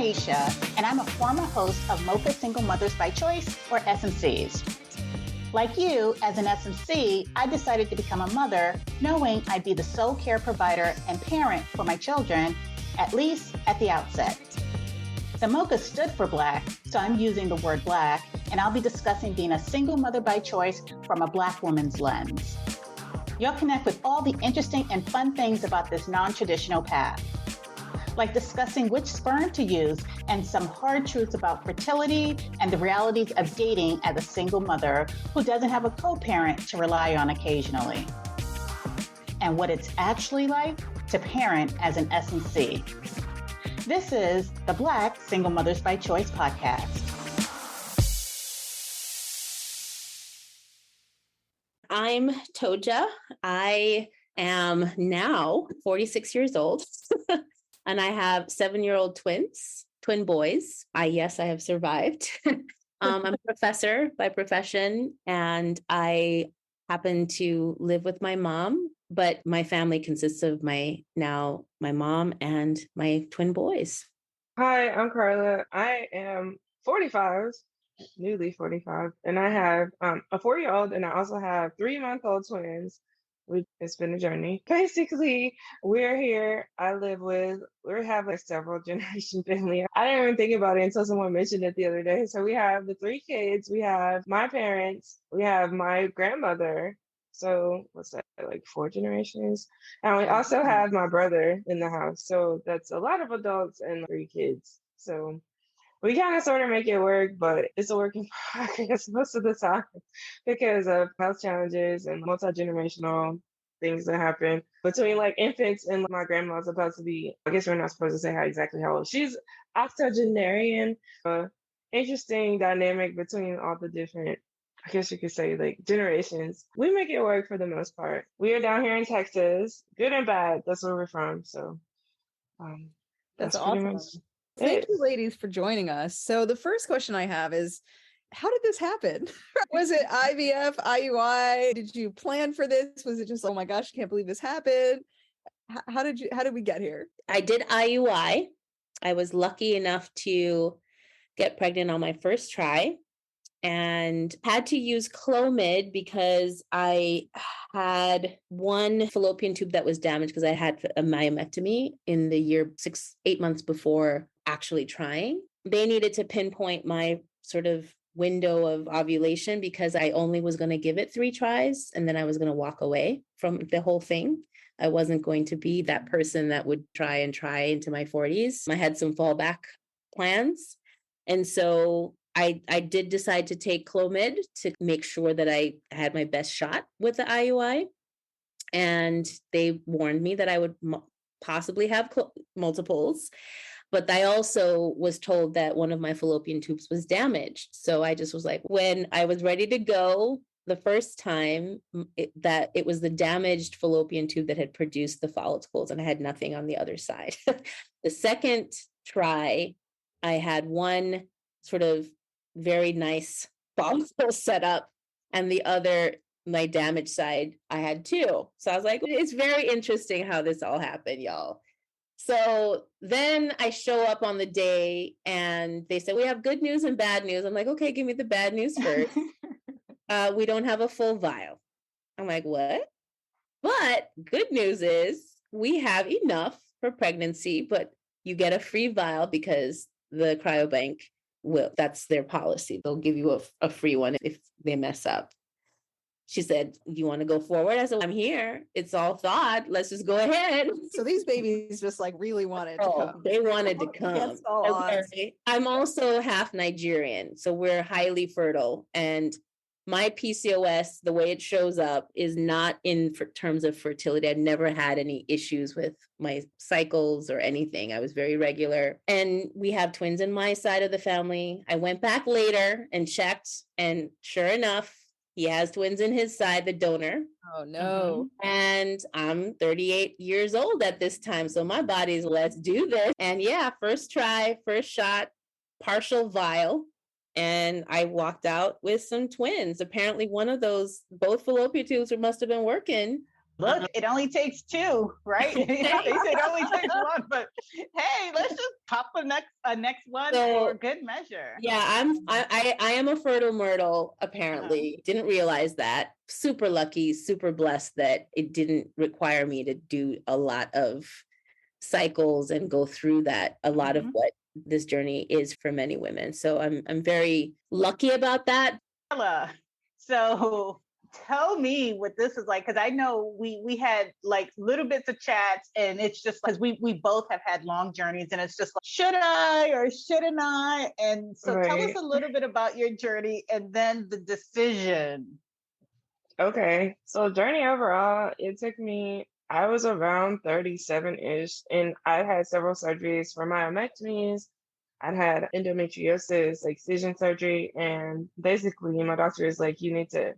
Aisha, and I'm a former host of Mocha Single Mothers by Choice, or SMCs. Like you, as an SMC, I decided to become a mother knowing I'd be the sole care provider and parent for my children, at least at the outset. The Mocha stood for Black, so I'm using the word Black, and I'll be discussing being a single mother by choice from a Black woman's lens. You'll connect with all the interesting and fun things about this non-traditional path, like discussing which sperm to use and some hard truths about fertility and the realities of dating as a single mother who doesn't have a co-parent to rely on occasionally, and what it's actually like to parent as an SMC. This is the Black Single Mothers by Choice podcast. I'm Toja. I am now 46 years old. And I have 7-year-old twin boys. I have survived. I'm a professor by profession, and I happen to live with my mom, but my family consists of my mom and my twin boys. Hi, I'm Carla. I am 45, newly 45, and I have a 4-year-old, and I also have 3-month-old twins. It's been a journey. Basically, we're here. We have like several generation family. I didn't even think about it until someone mentioned it the other day. So we have the 3 kids. We have my parents. We have my grandmother. So what's that, like 4 generations? And we also have my brother in the house. So that's a lot of adults and 3 kids. So we kind of sort of make it work, but it's a work in progress most of the time because of health challenges and multi-generational things that happen between like infants. And my grandma's supposed to be, I guess we're not supposed to say exactly how old. She's octogenarian. Interesting dynamic between all the different, I guess you could say, like generations. We make it work for the most part. We are down here in Texas, good and bad. That's where we're from. So that's awesome. Thank you, ladies, for joining us. So the first question I have is, how did this happen? Was it IVF, IUI? Did you plan for this? Was it just, oh my gosh, I can't believe this happened? How did we get here? I did IUI. I was lucky enough to get pregnant on my first try and had to use Clomid because I had one fallopian tube that was damaged because I had a myomectomy in the year 8 months before actually trying. They needed to pinpoint my sort of window of ovulation because I only was going to give it 3 tries and then I was going to walk away from the whole thing. I wasn't going to be that person that would try into my 40s. I had some fallback plans. And so I did decide to take Clomid to make sure that I had my best shot with the IUI. And they warned me that I would possibly have multiples. But I also was told that one of my fallopian tubes was damaged. So I just was like, when I was ready to go the first time, that it was the damaged fallopian tube that had produced the follicles and I had nothing on the other side. The second try, I had one sort of very nice follicle set up and the other, my damaged side, I had 2. So I was like, it's very interesting how this all happened, y'all. So then I show up on the day and they said, we have good news and bad news. I'm like, okay, give me the bad news first. We don't have a full vial. I'm like, what? But good news is we have enough for pregnancy, but you get a free vial because the cryobank that's their policy. They'll give you a free one if they mess up. She said, you want to go forward? I said, I'm here. It's all thawed. Let's just go ahead. So these babies just like really wanted to come. They wanted to come. Okay. I'm also half Nigerian, so we're highly fertile. And my PCOS, the way it shows up, is not in terms of fertility. I've never had any issues with my cycles or anything. I was very regular. And we have twins in my side of the family. I went back later and checked, and sure enough, he has twins in his side, the donor. Oh, no. And I'm 38 years old at this time. So my body's, let's do this. And yeah, first try, first shot, partial vial. And I walked out with some twins. Apparently one of those, both fallopian tubes must have been working. Look, it only takes 2, right? They say it only takes 1, but hey, let's just hop the next one So, for good measure. Yeah, I am a fertile myrtle, apparently. Didn't realize that. Super lucky, super blessed that it didn't require me to do a lot of cycles and go through that, a lot of what this journey is for many women. So I'm very lucky about that. Carla, so tell me what this is like, because I know we had like little bits of chats, and it's just because we both have had long journeys, and it's just like, should I or shouldn't I? And so tell us Right. a little bit about your journey and then the decision. Okay. So journey overall, it took me, I was around 37-ish, and I had several surgeries for myomectomies. I'd had endometriosis, excision surgery, and basically my doctor is like, you need to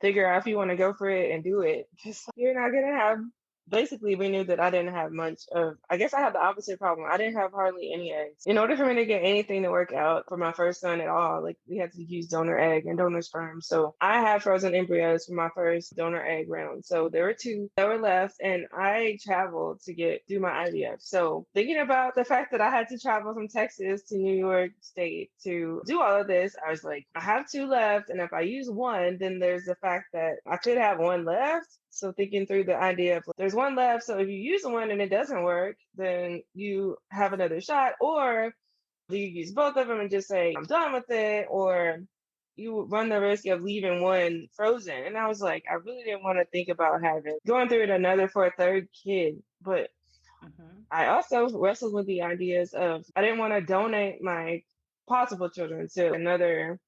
figure out if you want to go for it and do it. Because you're not going to have, basically, we knew that I didn't have much of, I guess I had the opposite problem. I didn't have hardly any eggs. In order for me to get anything to work out for my first son at all, like we had to use donor egg and donor sperm. So I had frozen embryos for my first donor egg round. So there were 2 that were left, and I traveled to do my IVF. So thinking about the fact that I had to travel from Texas to New York State to do all of this, I was like, I have 2 left. And if I use one, then there's the fact that I could have 1 left. So thinking through the idea of there's 1 left. So if you use one and it doesn't work, then you have another shot. Or do you use both of them and just say, I'm done with it? Or you run the risk of leaving one frozen. And I was like, I really didn't want to think about going through it another for a 3rd kid. But I also wrestled with the ideas of, I didn't want to donate my possible children to another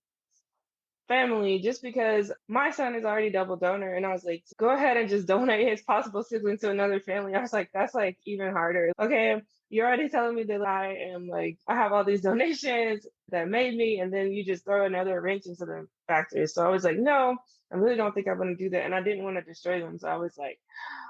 family just because my son is already double donor. And I was like, go ahead and just donate his possible sibling to another family. I was like, that's like even harder. Okay, you're already telling me that I am like, I have all these donations that made me, and then you just throw another wrench into the factors. So I was like, no, I really don't think I want to do that. And I didn't want to destroy them. So I was like,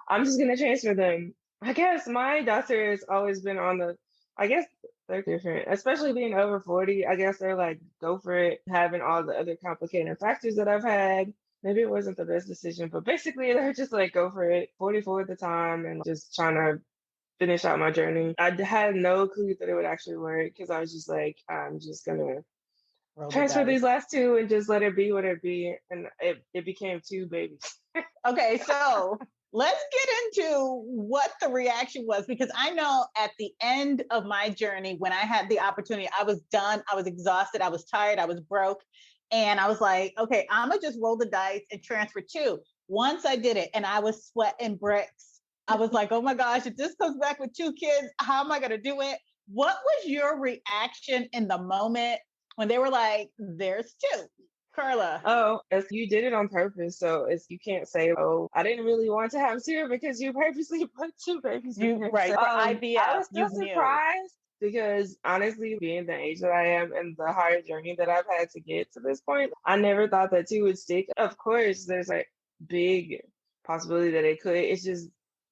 I'm just going to transfer them. I guess my doctor has always been on I guess they're different, especially being over 40. I guess they're like, go for it, having all the other complicating factors that I've had. Maybe it wasn't the best decision, but basically they're just like, go for it. 44 at the time, and just trying to finish out my journey. I had no clue that it would actually work, because I was just like, I'm just going to transfer these last 2 and just let it be what it be. And it became 2 babies. Okay, so let's get into what the reaction was, because I know at the end of my journey, when I had the opportunity, I was done, I was exhausted, I was tired, I was broke. And I was like, okay, I'm gonna just roll the dice and transfer 2. Once I did it, and I was sweating bricks, I was like, oh my gosh, if this comes back with 2 kids, how am I gonna do it? What was your reaction in the moment when they were like, there's 2? Carla. Oh, you did it on purpose. So you can't say, oh, I didn't really want to have 2 because you purposely put 2 babies in there. Right. So, For I IVF, was still surprised because honestly, being the age that I am and the hard journey that I've had to get to this point, I never thought that 2 would stick. Of course, there's a big possibility that it could. It's just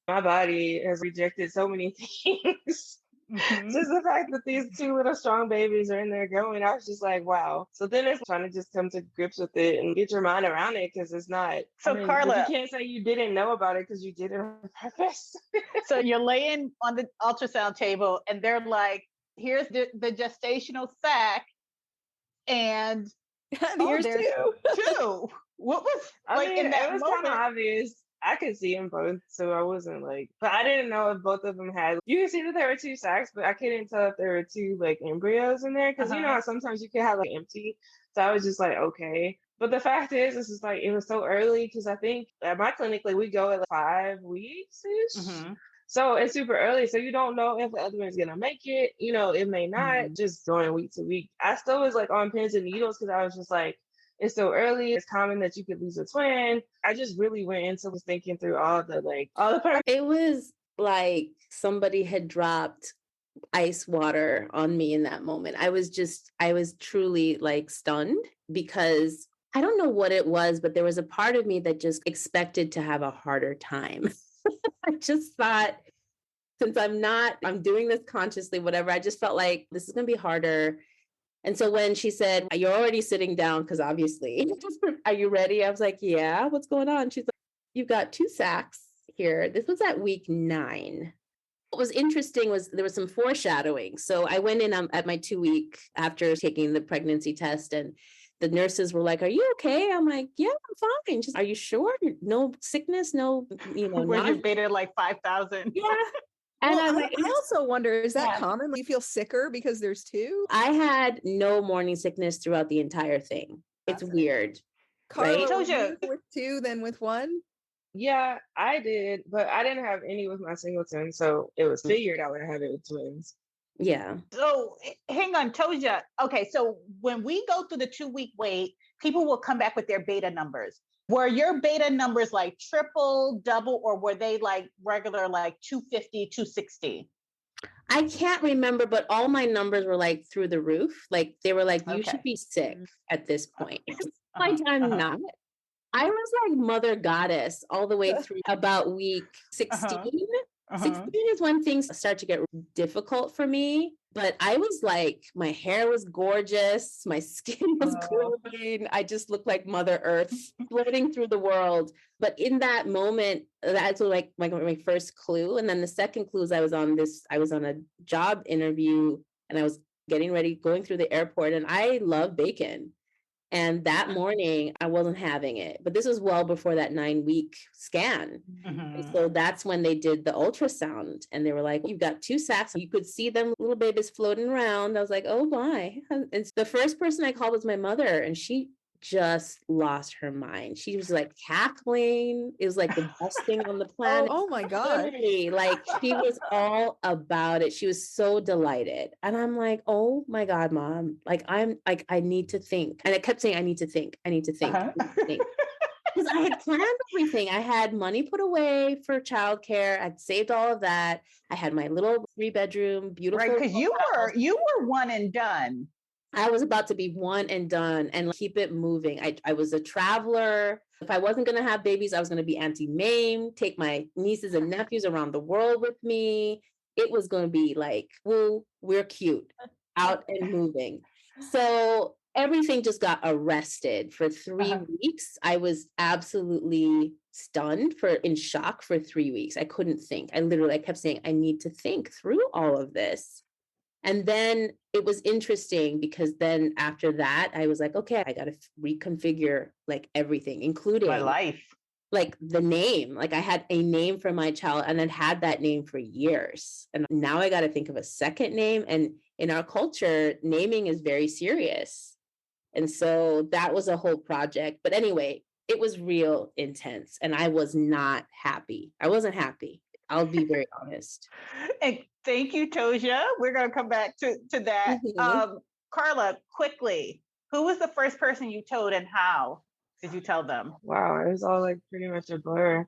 my body has rejected so many things. Just the fact that these 2 little strong babies are in there growing, I was just like, wow. So then it's trying to just come to grips with it and get your mind around it, because it's not. So Carla, you can't say you didn't know about it because you did it on purpose. So you're laying on the ultrasound table, and they're like, here's the gestational sac, and here's there's 2. What was in that it was moment? kind of obvious. I could see them both, so I wasn't like, but I didn't know if both of them had. You can see that there were 2 sacs, but I couldn't tell if there were 2 like embryos in there, because you know how sometimes you can have like empty. So I was just like, okay. But the fact is, this is like, it was so early, because I think at my clinic, like we go at like 5 weeks ish. So it's super early. So you don't know if the other one's gonna make it. You know, it may not. Just going week to week. I still was like on pins and needles, because I was just like, it's so early. It's common that you could lose a twin. I just really went into thinking through all the It was like somebody had dropped ice water on me in that moment. I was truly like stunned, because I don't know what it was, but there was a part of me that just expected to have a harder time. I just thought, since I'm doing this consciously, whatever, I just felt like this is going to be harder. And so when she said, you're already sitting down, because obviously, are you ready? I was like, yeah, what's going on? She's like, you've got 2 sacs here. This was at week 9. What was interesting was there was some foreshadowing. So I went in at my 2 week after taking the pregnancy test, and the nurses were like, "Are you okay?" I'm like, "Yeah, I'm fine. Just, are you sure? No sickness, no, Where not." you beta like 5,000. Yeah. And Well, I'm like, I also wonder, is that Yeah. common? Do you feel sicker because there's two? I had no morning sickness throughout the entire thing. It's weird, Carla, right? were Toja. you with two than with one? Yeah, I did, but I didn't have any with my singleton, so it was figured I would have it with twins. Yeah. So hang on, Toja. Okay, so when we go through the 2 week wait, people will come back with their beta numbers. Were your beta numbers like triple, double, or were they like regular, like 250, 260? I can't remember, but all my numbers were like through the roof. Like they were like, you should Okay. be sick at this point. Uh-huh, Like, I'm uh-huh, not. I was like mother goddess all the way through about week 16. uh-huh. 16 is when things start to get difficult for me. But I was like, my hair was gorgeous, my skin was glowing. I just looked like Mother Earth floating through the world. But in that moment, that's like my first clue. And then the second clue is I was on a job interview, and I was getting ready, going through the airport, and I love bacon. And that morning, I wasn't having it. But this was well before that 9-week scan. And so that's when they did the ultrasound, and they were like, "You've got 2 sacks." You could see them, little babies floating around. I was like, "Oh my." And the first person I called was my mother, and she just lost her mind. She was like cackling. It was like the best thing on the planet. Oh my God. Literally, like she was all about it. She was so delighted. And I'm like, "Oh my God, Mom." Like, I'm like, I need to think. And I kept saying, I need to think. I need to think. I need to think. Because I had planned everything. I had money put away for childcare. I'd saved all of that. I had my little 3-bedroom, beautiful. Right, because you were one and done. I was about to be one and done and keep it moving. I was a traveler. If I wasn't going to have babies, I was going to be Auntie Mame, take my nieces and nephews around the world with me. It was going to be like, woo, we're cute, out and moving. So everything just got arrested for 3 weeks. I was absolutely stunned, in shock for 3 weeks. I couldn't think. I kept saying, I need to think through all of this. And then it was interesting because then after that, I was like, okay, I got to reconfigure like everything, including My life. like the name. Like I had a name for my child and I'd had that name for years. And now I got to think of a second name. And in our culture, naming is very serious. And so that was a whole project. But anyway, it was real intense and I was not happy. I wasn't happy. I'll be very honest. And thank you, Toja. We're going to come back to that. Carla, quickly, who was the first person you told and how did you tell them? Wow, it was all like pretty much a blur.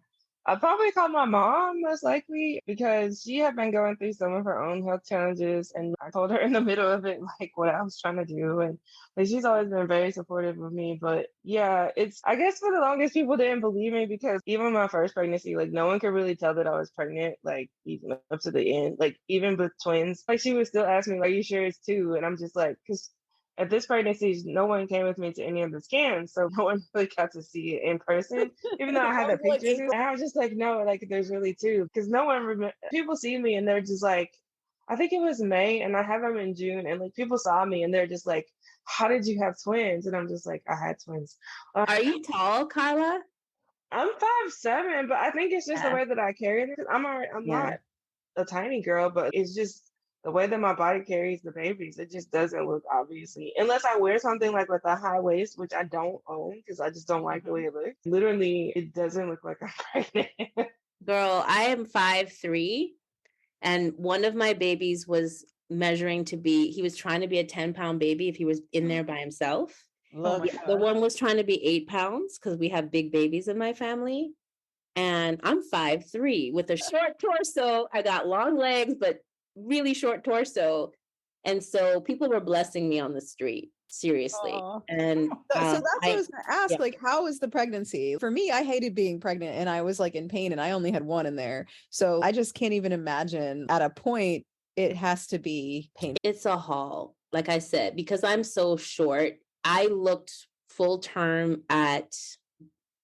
I probably called my mom most likely because she had been going through some of her own health challenges, and I told her in the middle of it like what I was trying to do, and like she's always been very supportive of me. But yeah, I guess for the longest people didn't believe me because even my first pregnancy, like no one could really tell that I was pregnant, like even up to the end, like even with twins, like she would still ask me, "Are you sure it's 2?" And I'm just like, because at this pregnancy, no one came with me to any of the scans, so no one really got to see it in person. Even though I had the pictures, and I was just like, no, like there's really 2, because no one people see me and they're just like, I think it was May, and I have them in June, and like people saw me and they're just like, how did you have twins? And I'm just like, I had twins. Are you tall, Carla? I'm 5'7", but I think it's just the way that I carry it. I'm not a tiny girl, but it's just the way that my body carries the babies. It just doesn't look, obviously, unless I wear something like with a high waist, which I don't own because I just don't like the way it looks. Literally, it doesn't look like I'm pregnant. Girl, I am 5'3", and one of my babies was he was trying to be a 10-pound baby if he was in there by himself. The other one was trying to be 8 pounds because we have big babies in my family. And I'm 5'3" with a short torso. I got long legs, but really short torso. And so people were blessing me on the street, seriously. Aww. And so that's what I was going to ask. Like, how was the pregnancy? For me, I hated being pregnant and I was like in pain and I only had one in there. So I just can't even imagine at a point it has to be painful. It's a haul, like I said, because I'm so short. I looked full term at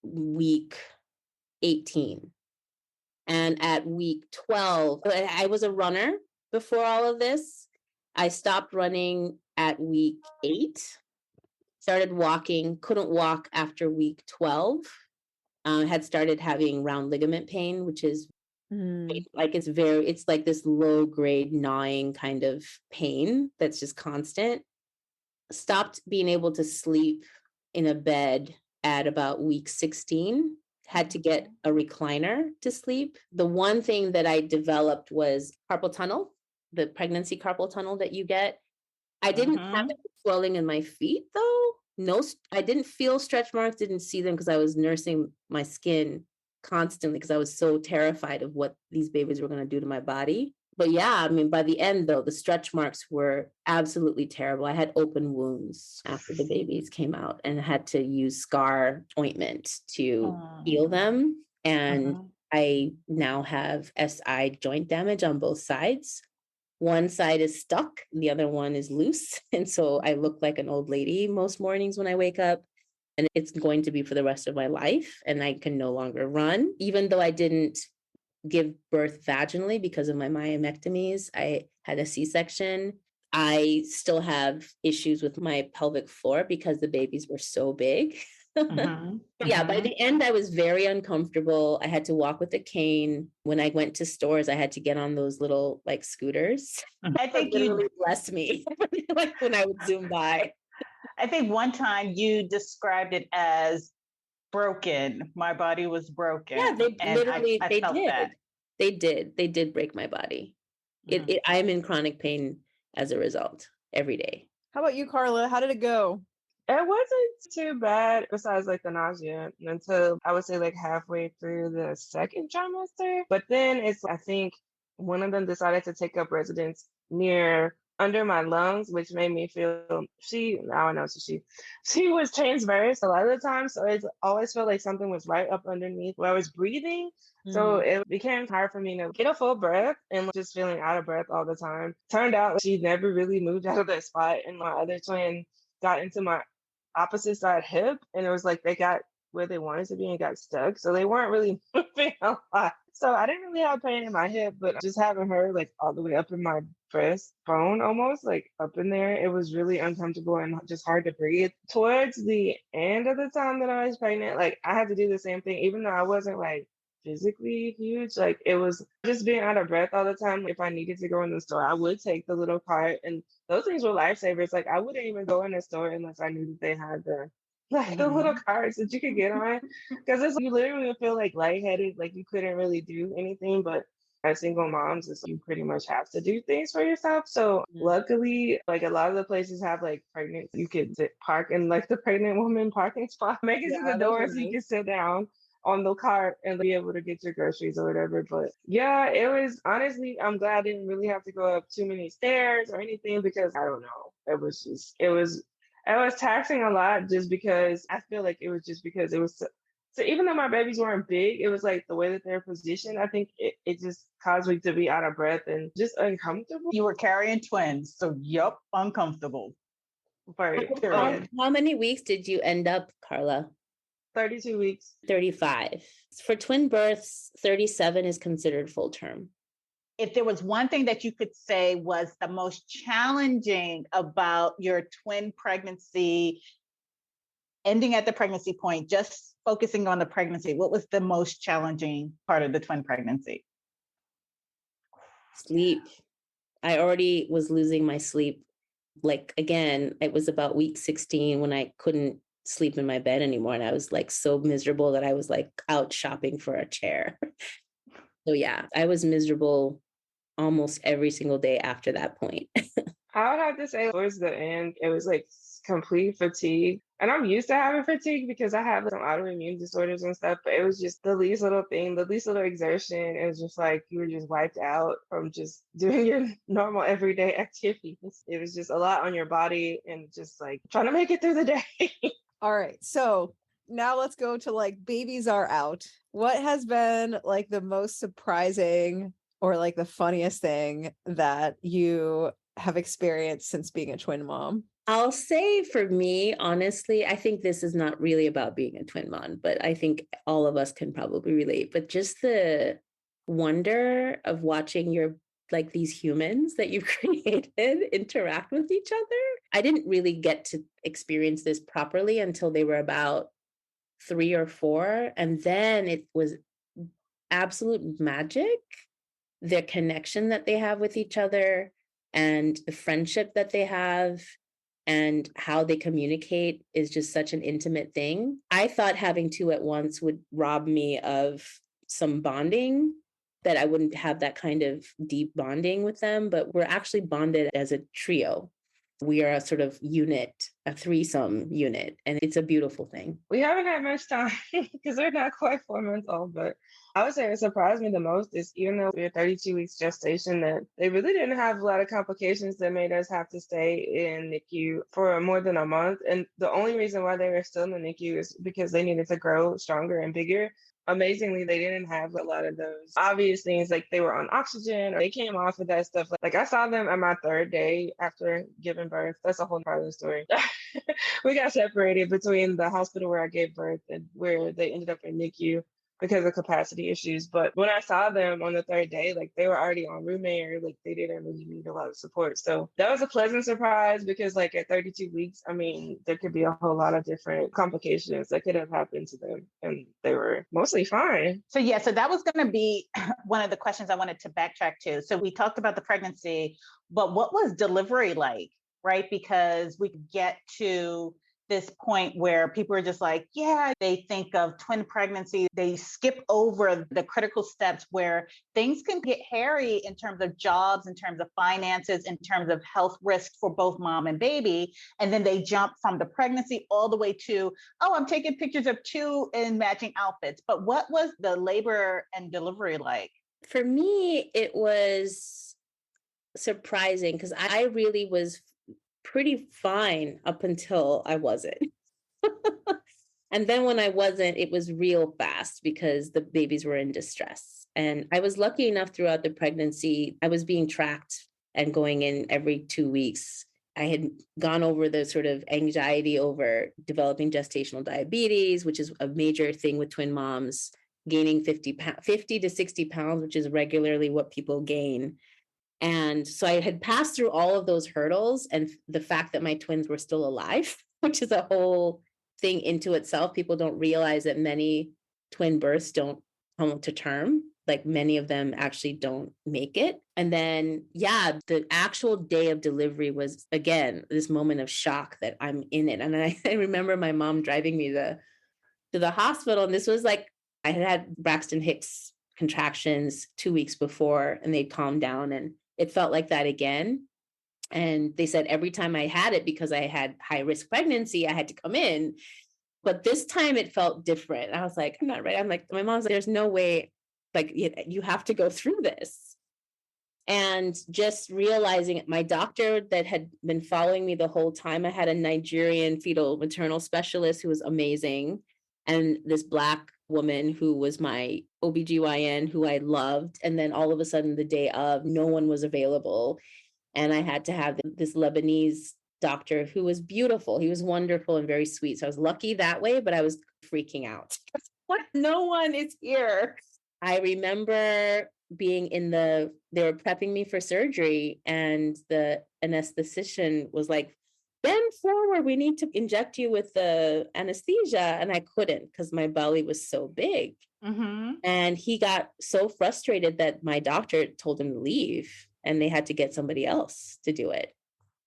week 18. And at week 12, I was a runner before all of this. I stopped running at week 8, started walking, couldn't walk after week 12. Had started having round ligament pain, which is like it's like this low grade gnawing kind of pain that's just constant. Stopped being able to sleep in a bed at about week 16. Had to get a recliner to sleep. The one thing that I developed was carpal tunnel, the pregnancy carpal tunnel that you get. I didn't have any swelling in my feet though. No, I didn't feel stretch marks, didn't see them because I was nursing my skin constantly because I was so terrified of what these babies were going to do to my body. But yeah, I mean, by the end though, the stretch marks were absolutely terrible. I had open wounds after the babies came out and had to use scar ointment to heal them. And I now have SI joint damage on both sides. One side is stuck, the other one is loose. And so I look like an old lady most mornings when I wake up. And it's going to be for the rest of my life. And I can no longer run, even though I didn't give birth vaginally because of my myomectomies. I had a C-section. I still have issues with my pelvic floor because the babies were so big. But yeah, by the end, I was very uncomfortable. I had to walk with a cane. When I went to stores, I had to get on those little like scooters. I think you blessed me like when I would zoom by. I think one time you described it as broken. My body was broken. Yeah, they literally I felt did. that. They did break my body. I'm in chronic pain as a result every day. How about you, Carla? How did it go? It wasn't too bad besides like the nausea until I would say like halfway through the second trimester. But then I think one of them decided to take up residence near under my lungs, which made me feel she was transverse a lot of the time. So it always felt like something was right up underneath where I was breathing. So it became hard for me to get a full breath and just feeling out of breath all the time. Turned out she never really moved out of that spot. And my other twin got into my opposite side hip, and it was like they got where they wanted to be and got stuck. So they weren't really moving a lot. So I didn't really have pain in my hip, but just having her like all the way up in my breastbone, almost like up in there, it was really uncomfortable and just hard to breathe. Towards the end of the time that I was pregnant, like I had to do the same thing, even though I wasn't like physically huge. Like it was just being out of breath all the time. If I needed to go in the store, I would take the little cart, and those things were lifesavers. Like I wouldn't even go in the store unless I knew that they had the little carts that you could get on, because you literally would feel like lightheaded, like you couldn't really do anything. But as single moms, you pretty much have to do things for yourself. So luckily, like a lot of the places have like pregnant, you could park in like the pregnant woman parking spot, make it to the door so you can sit down on the cart and be able to get your groceries or whatever. But yeah, it was honestly, I'm glad I didn't really have to go up too many stairs or anything, because I don't know, it was taxing a lot, just because I feel like it was just because it was so even though my babies weren't big, it was like the way that they're positioned. I think it just caused me to be out of breath and just uncomfortable. You were carrying twins, so yup, uncomfortable. Right. How many weeks did you end up, Carla? 32 weeks. 35. For twin births, 37 is considered full term. If there was one thing that you could say was the most challenging about your twin pregnancy, ending at the pregnancy point, just focusing on the pregnancy, what was the most challenging part of the twin pregnancy? Sleep. I already was losing my sleep. Like, again, it was about week 16 when I couldn't sleep in my bed anymore. And I was like so miserable that I was like out shopping for a chair. So yeah, I was miserable almost every single day after that point. I would have to say towards the end, it was like complete fatigue. And I'm used to having fatigue because I have some autoimmune disorders and stuff, but it was just the least little thing, the least little exertion. It was just like you were just wiped out from just doing your normal everyday activities. It was just a lot on your body and just like trying to make it through the day. All right. So now let's go to like babies are out. What has been like the most surprising or like the funniest thing that you have experienced since being a twin mom? I'll say for me, honestly, I think this is not really about being a twin mom, but I think all of us can probably relate. But just the wonder of watching these humans that you created interact with each other. I didn't really get to experience this properly until they were about 3 or 4. And then it was absolute magic, the connection that they have with each other and the friendship that they have and how they communicate is just such an intimate thing. I thought having 2 at once would rob me of some bonding, that I wouldn't have that kind of deep bonding with them, but we're actually bonded as a trio. We are a sort of unit, a threesome unit, and it's a beautiful thing. We haven't had much time because we're not quite 4 months old, but I would say it surprised me the most is even though we're 32 weeks gestation, that they really didn't have a lot of complications that made us have to stay in NICU for more than a month. And the only reason why they were still in the NICU is because they needed to grow stronger and bigger. Amazingly, they didn't have a lot of those obvious things, like they were on oxygen or they came off of that stuff. Like I saw them on my 3rd day after giving birth. That's a whole part of the story. We got separated between the hospital where I gave birth and where they ended up in NICU because of capacity issues. But when I saw them on the 3rd day, like they were already on room air, like they didn't really need a lot of support. So that was a pleasant surprise because like at 32 weeks, I mean, there could be a whole lot of different complications that could have happened to them and they were mostly fine. So yeah, so that was going to be one of the questions I wanted to backtrack to. So we talked about the pregnancy, but what was delivery like, right? Because we get to this point where people are just like, yeah, they think of twin pregnancy. They skip over the critical steps where things can get hairy in terms of jobs, in terms of finances, in terms of health risks for both mom and baby. And then they jump from the pregnancy all the way to, oh, I'm taking pictures of 2 in matching outfits. But what was the labor and delivery like? For me, it was surprising because I really was pretty fine up until I wasn't. And then when I wasn't, it was real fast because the babies were in distress. And I was lucky enough throughout the pregnancy, I was being tracked and going in every 2 weeks. I had gone over the sort of anxiety over developing gestational diabetes, which is a major thing with twin moms, gaining 50 to 60 pounds, which is regularly what people gain. And so I had passed through all of those hurdles, and the fact that my twins were still alive, which is a whole thing into itself. People don't realize that many twin births don't come to term. Like many of them actually don't make it. And then, yeah, the actual day of delivery was, again, this moment of shock that I'm in it. And I remember my mom driving me to the hospital. And this was like, I had Braxton Hicks contractions 2 weeks before, and they'd calmed down. And it felt like that again. And they said every time I had it, because I had high risk pregnancy, I had to come in. But this time it felt different. I was like, I'm not ready. I'm like, my mom's like, there's no way, like, you have to go through this. And just realizing my doctor that had been following me the whole time, I had a Nigerian fetal maternal specialist who was amazing. And this Black woman who was my OBGYN who I loved. And then all of a sudden the day of, no one was available. And I had to have this Lebanese doctor who was beautiful. He was wonderful and very sweet. So I was lucky that way, but I was freaking out. What? No one is here. I remember being they were prepping me for surgery, and the anesthetician was like, bend forward, we need to inject you with the anesthesia. And I couldn't because my belly was so big. Mm-hmm. And he got so frustrated that my doctor told him to leave, and they had to get somebody else to do it.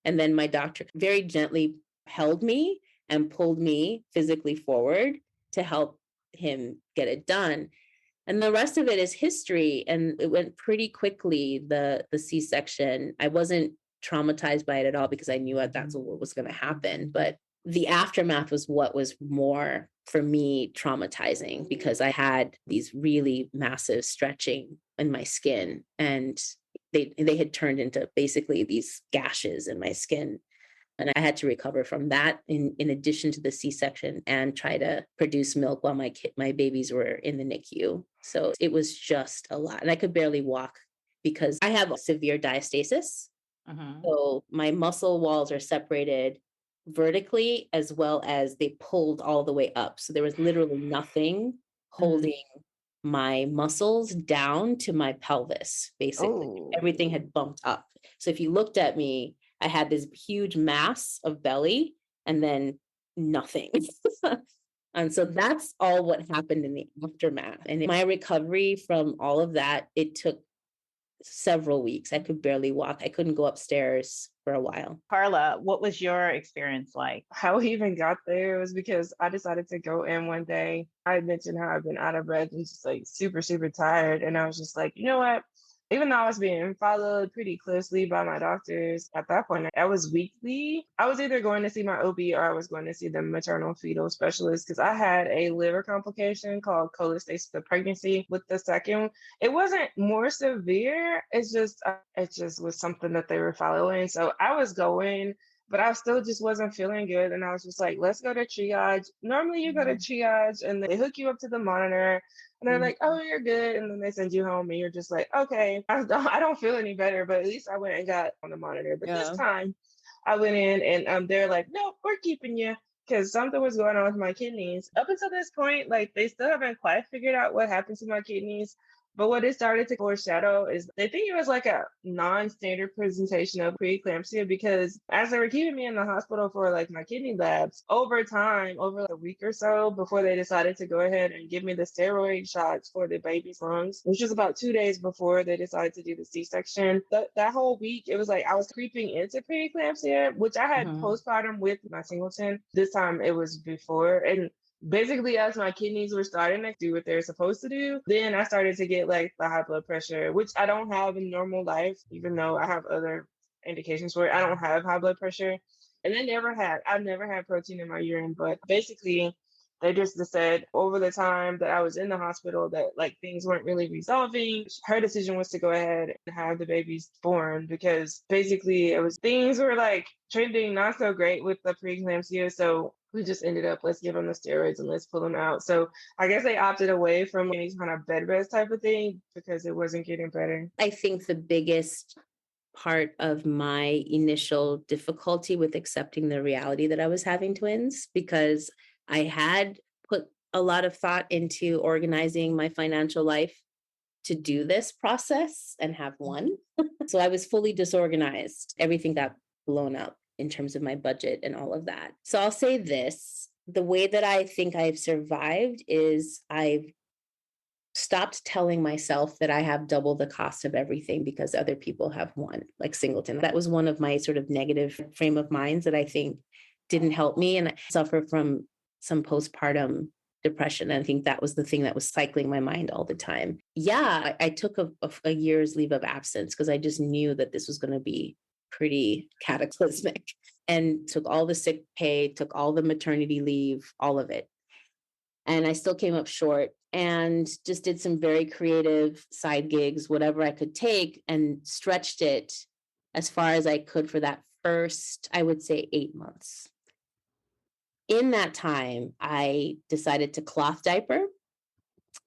And then my doctor very gently held me and pulled me physically forward to help him get it done. And the rest of it is history. And it went pretty quickly, the C-section. I wasn't traumatized by it at all because I knew that's what was going to happen. But the aftermath was what was more, for me, traumatizing, because I had these really massive stretching in my skin, and they had turned into basically these gashes in my skin. And I had to recover from that in addition to the C-section, and try to produce milk while my babies were in the NICU. So it was just a lot. And I could barely walk because I have severe diastasis. Mm-hmm. So my muscle walls are separated vertically, as well as they pulled all the way up. So there was literally nothing holding my muscles down to my pelvis, basically. Oh. Everything had bumped up. So if you looked at me, I had this huge mass of belly and then nothing. And so that's all what happened in the aftermath. And in my recovery from all of that, it took several weeks. I could barely walk. I couldn't go upstairs for a while. Carla, what was your experience like? How we even got there was because I decided to go in one day. I had mentioned how I've been out of breath and just like super, super tired. And I was just like, you know what? Even though I was being followed pretty closely by my doctors at that point, I was weekly. I was either going to see my OB or I was going to see the maternal fetal specialist because I had a liver complication called cholestasis of pregnancy with the second. It wasn't more severe. It just was something that they were following. So I was going, but I still just wasn't feeling good. And I was just like, let's go to triage. Normally you go to triage and they hook you up to the monitor. And they're like, oh, you're good. And then they send you home and you're just like, okay, I don't feel any better, but at least I went and got on the monitor. But this time I went in and they're like, nope, we're keeping you because something was going on with my kidneys. Up until this point, like they still haven't quite figured out what happened to my kidneys. But what it started to foreshadow is they think it was like a non-standard presentation of preeclampsia because as they were keeping me in the hospital for like my kidney labs, over time, over like a week or so before they decided to go ahead and give me the steroid shots for the baby's lungs, which was about 2 days before they decided to do the C-section. That whole week, it was like I was creeping into preeclampsia, which I had postpartum with my singleton. This time it was before. And basically, as my kidneys were starting to do what they're supposed to do, then I started to get like the high blood pressure, which I don't have in normal life, even though I have other indications for it. I don't have high blood pressure. And I've never had protein in my urine, but basically they just said over the time that I was in the hospital that like things weren't really resolving. Her decision was to go ahead and have the babies born because basically things were like trending not so great with the preeclampsia. So we just ended up, let's give them the steroids and let's pull them out. So I guess they opted away from any kind of bed rest type of thing because it wasn't getting better. I think the biggest part of my initial difficulty with accepting the reality that I was having twins, because I had put a lot of thought into organizing my financial life to do this process and have one. So I was fully disorganized. Everything got blown up in terms of my budget and all of that. So I'll say this, the way that I think I've survived is I've stopped telling myself that I have double the cost of everything because other people have one, like singleton. That was one of my sort of negative frame of minds that I think didn't help me. And I suffer from some postpartum depression. And I think that was the thing that was cycling my mind all the time. Yeah, I took a year's leave of absence because I just knew that this was going to be pretty cataclysmic, and took all the sick pay, took all the maternity leave, all of it. And I still came up short and just did some very creative side gigs, whatever I could take, and stretched it as far as I could for that first, I would say, 8 months. In that time, I decided to cloth diaper.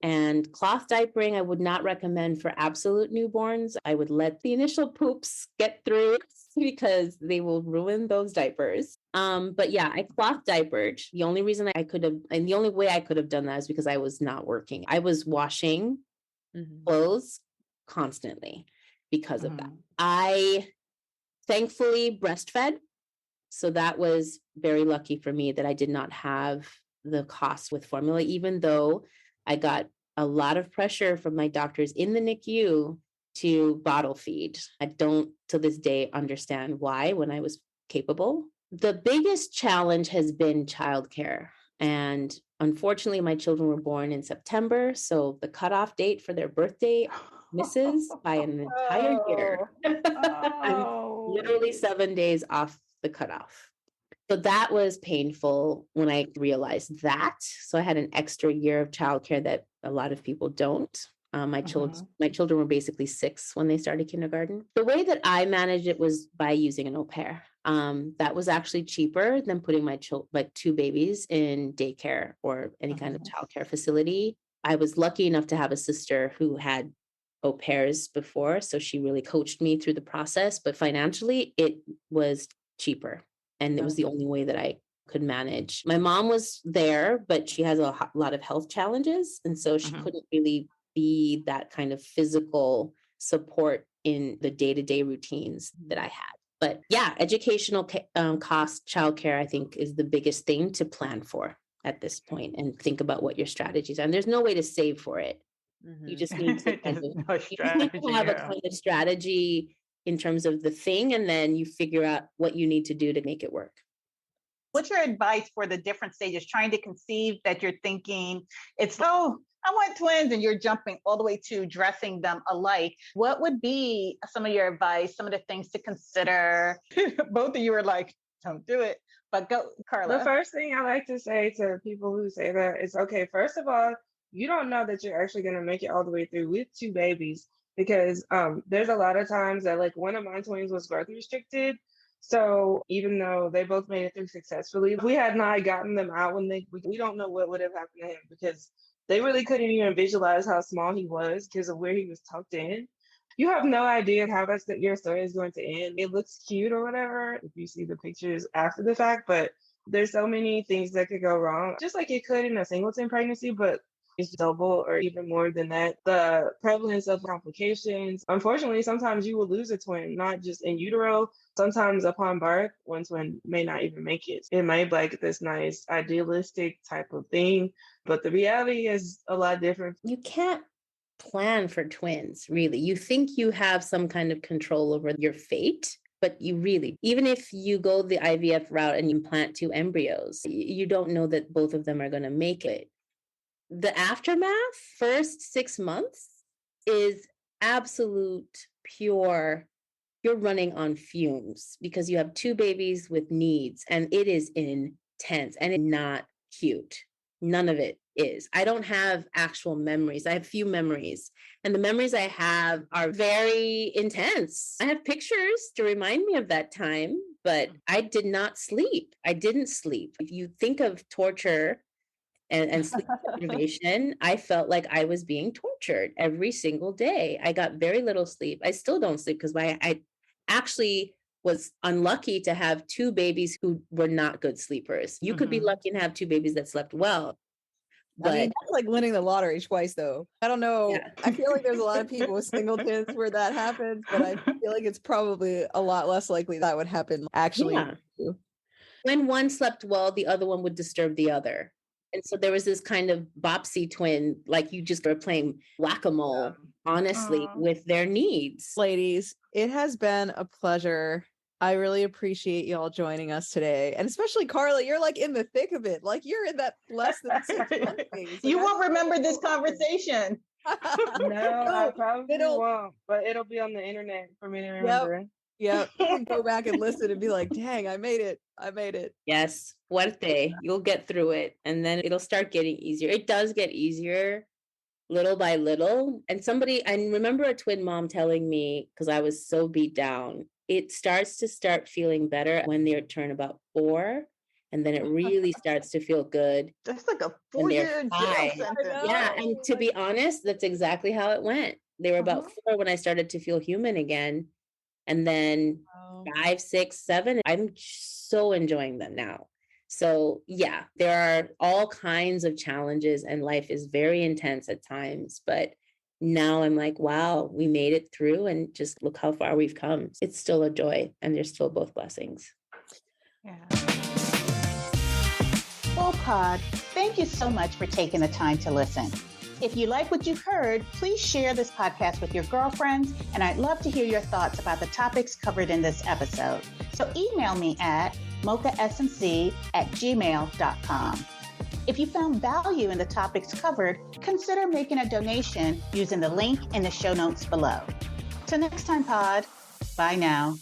And cloth diapering, I would not recommend for absolute newborns. I would let the initial poops get through because they will ruin those diapers. But yeah, I cloth diapered. The only reason I could have, and the only way I could have done that is because I was not working. I was washing clothes constantly because of that. I thankfully breastfed. So that was very lucky for me that I did not have the cost with formula, even though I got a lot of pressure from my doctors in the NICU to bottle feed. I don't to this day understand why when I was capable. The biggest challenge has been childcare. And unfortunately, my children were born in September. So the cutoff date for their birthday misses by an entire year. I'm literally 7 days off the cutoff. So that was painful when I realized that. So I had an extra year of childcare that a lot of people don't. My children were basically 6 when they started kindergarten. The way that I managed it was by using an au pair. That was actually cheaper than putting my 2 babies in daycare or any kind of childcare facility. I was lucky enough to have a sister who had au pairs before, so she really coached me through the process. But financially, it was cheaper. And it was the only way that I could manage. My mom was there, but she has a lot of health challenges. And so she couldn't really be that kind of physical support in the day-to-day routines that I had. But yeah, educational cost, childcare, I think is the biggest thing to plan for at this point and think about what your strategies are. And there's no way to save for it. You just need to kind of, you just need to have a kind of strategy in terms of the thing, and then you figure out what you need to do to make it work. What's your advice for the different stages, trying to conceive that you're thinking it's, oh, I want twins, and you're jumping all the way to dressing them alike? What would be some of your advice, some of the things to consider? Both of you are like, don't do it. But go, Carla. The first thing I like to say to people who say that is, okay, first of all, you don't know that you're actually going to make it all the way through with 2 babies, because there's a lot of times that, like, one of my twins was birth restricted. So even though they both made it through successfully, if we had not gotten them out when we don't know what would have happened to him, because they really couldn't even visualize how small he was because of where he was tucked in. You have no idea how your story is going to end. It looks cute or whatever if you see the pictures after the fact, but there's so many things that could go wrong, just like it could in a singleton pregnancy, but it's double or even more than that. The prevalence of complications. Unfortunately, sometimes you will lose a twin, not just in utero. Sometimes upon birth, one twin may not even make it. It may be like this nice idealistic type of thing, but the reality is a lot different. You can't plan for twins, really. You think you have some kind of control over your fate, but you really, even if you go the IVF route and you plant 2 embryos, you don't know that both of them are going to make it. The aftermath, first 6 months, is absolute pure. You're running on fumes because you have 2 babies with needs, and it is intense and it's not cute. None of it is. I don't have actual memories. I have few memories, and the memories I have are very intense. I have pictures to remind me of that time, but I did not sleep. I didn't sleep. If you think of torture and sleep deprivation, I felt like I was being tortured every single day. I got very little sleep. I still don't sleep because I actually was unlucky to have 2 babies who were not good sleepers. You could be lucky and have 2 babies that slept well. But I mean, that's like winning the lottery twice, though. I don't know. Yeah. I feel like there's a lot of people with singletons where that happens, but I feel like it's probably a lot less likely that would happen actually. Yeah. When one slept well, the other one would disturb the other. And so there was this kind of Bopsy twin, like you just were playing whack-a-mole, honestly, with their needs. Ladies, it has been a pleasure. I really appreciate y'all joining us today. And especially Carla, you're like in the thick of it. Like you're in that less than 6 months phase. You won't remember this conversation. No, I probably won't, but it'll be on the internet for me to remember. Yep. You can go back and listen and be like, dang, I made it. I made it. Yes. Fuerte. You'll get through it. And then it'll start getting easier. It does get easier little by little. And I remember a twin mom telling me, because I was so beat down, it starts to feeling better when they turn about 4. And then it really starts to feel good. That's like a 4-year jail sentence. Yeah. And to be honest, that's exactly how it went. They were about 4 when I started to feel human again. And then 5, 6, 7, I'm so enjoying them now. So yeah, there are all kinds of challenges and life is very intense at times, but now I'm like, wow, we made it through and just look how far we've come. It's still a joy and they're still both blessings. Yeah. Well, Pod, thank you so much for taking the time to listen. If you like what you've heard, please share this podcast with your girlfriends, and I'd love to hear your thoughts about the topics covered in this episode. So email me at mochasnc@gmail.com. If you found value in the topics covered, consider making a donation using the link in the show notes below. Till next time, Pod. Bye now.